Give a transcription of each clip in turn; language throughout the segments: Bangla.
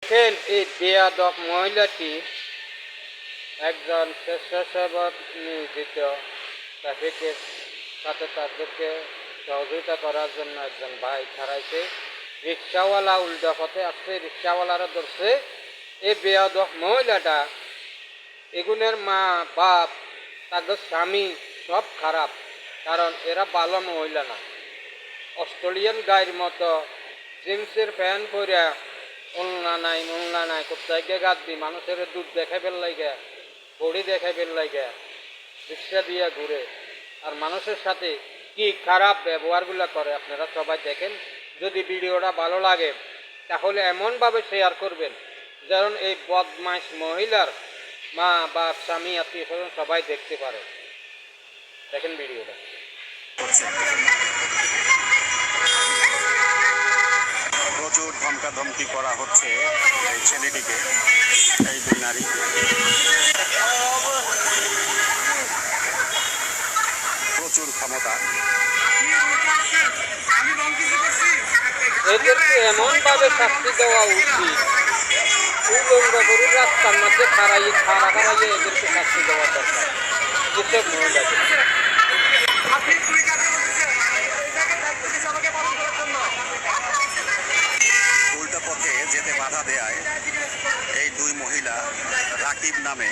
দেখেন এই বেয়াদব মহিলাটি একজন স্বেচ্ছাসেবক নিয়োজিত ট্রাফিকের সাথে তাদেরকে সহযোগিতা করার জন্য একজন ভাই ছাড়াইছে। রিক্সাওয়ালা উল্টা পথে আসছে, রিক্সাওয়ালারা ধরছে। এই বেয়াদব মহিলাটা, এগুনের মা বাপ তাদের স্বামী সব খারাপ, কারণ এরা ভালো মহিলা না। অস্ট্রেলিয়ান গায়ের মতো জিন্সের প্যান্ট পরে ওলনা নাই কোথায় গাদ দি মানুষের দুধ দেখাইবেন লাগে, বড়ি দেখাইবেন লাগে, রিক্সা দিয়ে ঘুরে আর মানুষের সাথে কি খারাপ ব্যবহারগুলো করে আপনারা সবাই দেখেন। যদি ভিডিওটা ভালো লাগে তাহলে এমনভাবে শেয়ার করবেন যেন এই বদমাইশ মহিলার মা বা স্বামী আত্মীয় স্বজন সবাই দেখতে পারে। দেখেন ভিডিওটা। প্রচুর ধমকাধমকি করা হচ্ছে এই ছেলেটিকে, এই দুই নারী। প্রচুর ক্ষমতা। এদেরকে এমনভাবে শাস্তি দেওয়া উচিত, উলঙ্গ গরুর রাস্তার মধ্যে খাড়াইয়ে এদেরকে শাস্তি দেওয়া দরকার। যেসব মহিলাদের উল্টা পথে যেতে বাধা দেয় এই দুই মহিলা রাকিব নামে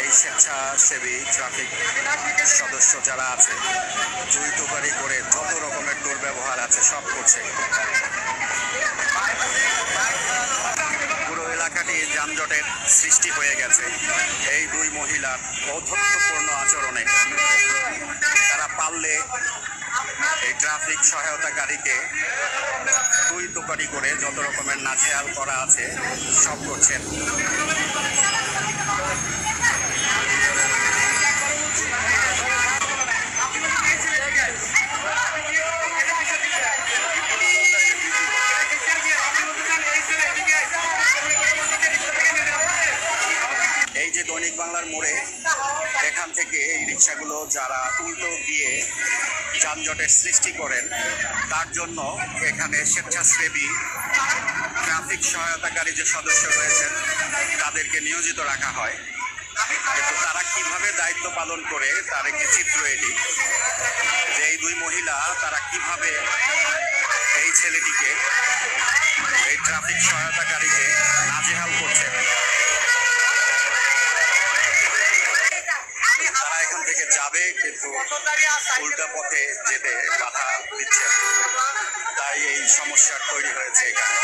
এই স্বেচ্ছাসেবী ট্রাফিক সদস্য যারা আছে, চুরি টুকারি করে যত রকমের দুর্ব্যবহার আছে সব করছে। পুরো এলাকাটি যানজটের সৃষ্টি হয়ে গেছে এই দুই মহিলার ঔদ্ধত্যপূর্ণ আচরণে। তারা পারলে এই ট্রাফিক সহায়তাকারীকে তুই তোকারি করে যত রকমের নাজেহাল করা আছে সব করছেন। এই যে দৈনিক বাংলার মোড়ে, এখান থেকে এই রিক্সাগুলো যারা উল্টো গিয়ে যানজটের সৃষ্টি করেন, তার জন্য এখানে স্বেচ্ছাসেবী ট্রাফিক সহায়তাকারী যে সদস্য রয়েছেন তাদেরকে নিয়োজিত রাখা হয়। কিন্তু তারা কিভাবে দায়িত্ব পালন করে তার একটি চিত্র এটি, যে এই দুই মহিলা তারা কিভাবে এই ছেলেটিকে, এই ট্রাফিক সহায়তাকারীকে নাজেহাল করছে। তারা এখান থেকে যাবে কিন্তু উল্টা পথে যেতে বাধা দিচ্ছে, তাই এই সমস্যার তৈরি হয়েছে এখানে।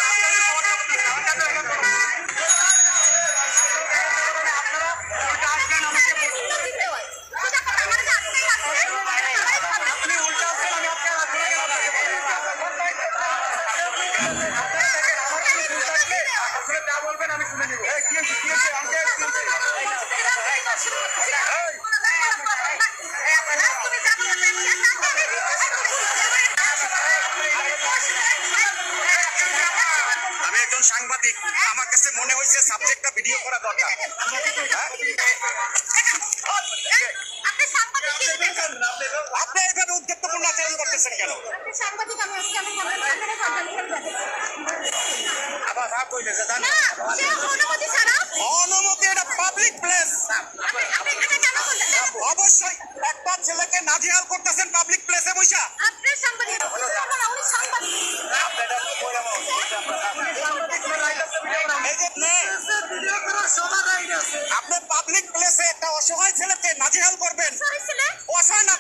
আমি একজন সাংবাদিক, আমার কাছে মনে হয়েছে সাবজেক্টটা ভিডিও করা দরকার। আপনি এইভাবে উদ্যোক্তপূর্ণ আচরণ করতেছেন কেন? অনুমতি, এটা পাবলিক প্লেস। অবশ্যই একটা ছেলেকে নাজেহাল করতেছেন পাবলিক প্লেসে বসা। আপনি পাবলিক প্লেসে একটা অসহায় ছেলেকে নাজেহাল করবেন? অসহায় না,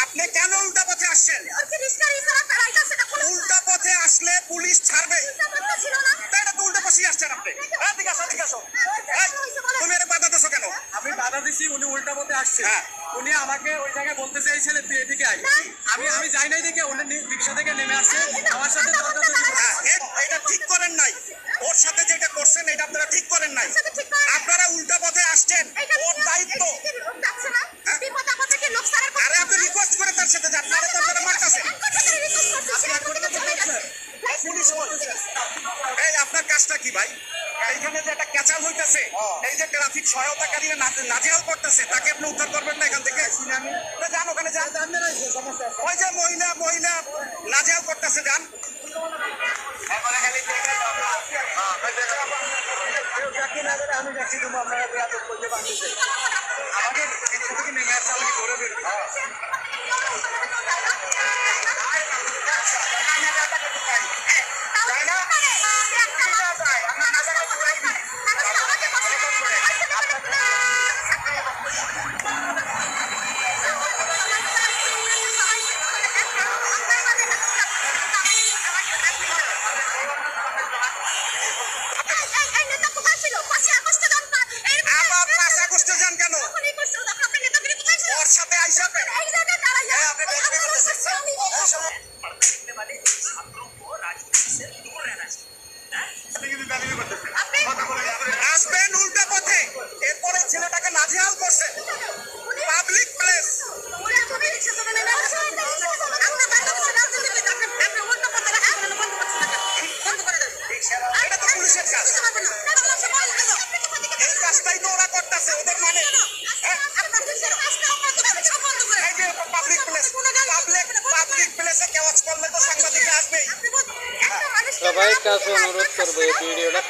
আপনি কেন উল্টা পথে আসছেন? উল্টা পথে আসলে পুলিশ ছাড়বে, এটা তো উল্টা পথে আসছেন আপনি। তুমি এটা বাধা দিছো কেন? আমি বাধা দিছি, উনি উল্টা পথে আসছে। উনি আমাকে ওই জায়গায় বলতে চাইছিলেন তুই এদিকে আয়। আমি যাই নাই দেখে উনি রিক্সা থেকে নেমে আসছে, আমার সাথে এটা ঠিক করেন নাই। ওর সাথে যেটা করছেন এটা আপনারা ঠিক করেন নাই। আপনারা উল্টা পথে আসছেন, ওর দায়িত্ব। আরে আপনি রিকোয়েস্ট করে তার সাথে যান, তাহলে তো আপনারা মারতেছেন। এই আপনার কাজটা কি ভাই? এইখানে যে একটা ক্যাচাল হইতেছে, এই যে ট্রাফিক সহায়তাকারীরা নাজেহাল করতেছে, তাকে আপনি উদ্ধার করবেন না এখান থেকে? যান ওখানে, যান। ওই যে মহিলা নাজেহাল করতেছে, যান। আমি দেখি তুমি আপনারা বেয়াদব করতে পারতেছে আমাকে রিক্সা থেকে নেমে আসছে আমাকে ধরে বের কেন ওর সাথে আইসা আসবেন উল্টা পথে এরপরে ছেলেটাকে নাজেহাল করছে পাবলিক প্লেস এটা তো পুলিশের কাজ এই কাজটাই তো ওরা করতেছে ওদের মানে এই যে পাবলিক প্লেস পাবলিক প্লেসে কেওয়াজ করলে তো সাংবাদিকরা আসবেই সবাইয়ের কাছে অনুরোধ করবো এই ভিডিওটা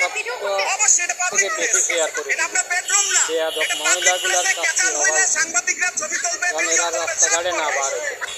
অবশ্যই এটা পাবলিক থেকে বেশি শেয়ার করে এটা আপনার বেডরুম না বেয়াদব এটা মহিলাগুলার পাবলিক প্লেসে শাস্তি কেচাল হওয়া হইলে উচিত। সাংবাদিকরা ছবি তুলবে কারণ ভিডিও এরা করবে রাস্তাঘাটে না বার হতে